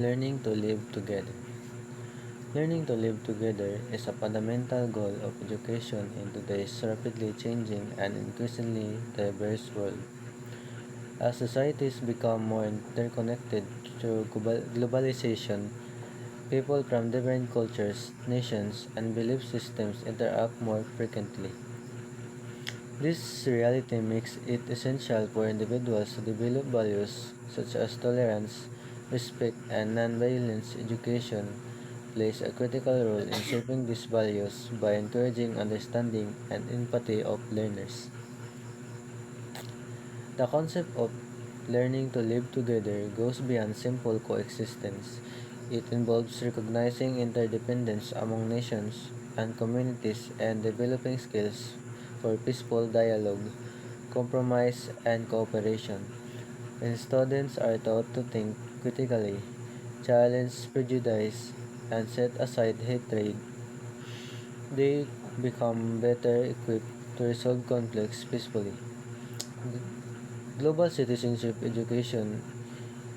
Learning to live together. Learning to live together is a fundamental goal of education in today's rapidly changing and increasingly diverse world. As societies become more interconnected through globalization, people from different cultures, nations, and belief systems interact more frequently. This reality makes it essential for individuals to develop values such as tolerance, respect, and nonviolence. Education plays a critical role in shaping these values by encouraging understanding and empathy of learners. The concept of learning to live together goes beyond simple coexistence. It involves recognizing interdependence among nations and communities and developing skills for peaceful dialogue, compromise, and cooperation. When students are taught to think critically, challenge prejudice, and set aside hatred, they become better equipped to resolve conflicts peacefully. Global citizenship education,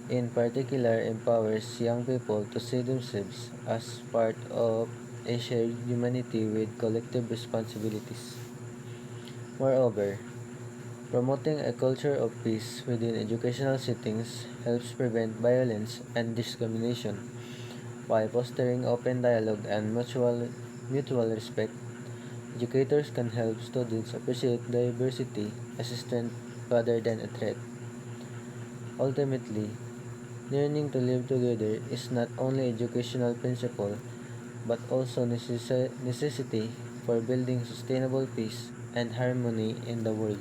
in particular, empowers young people to see themselves as part of a shared humanity with collective responsibilities. Moreover, promoting a culture of peace within educational settings helps prevent violence and discrimination while fostering open dialogue and mutual respect. Educators can help students appreciate diversity as a strength rather than a threat. Ultimately, learning to live together is not only educational principle but also necessity for building sustainable peace and harmony in the world.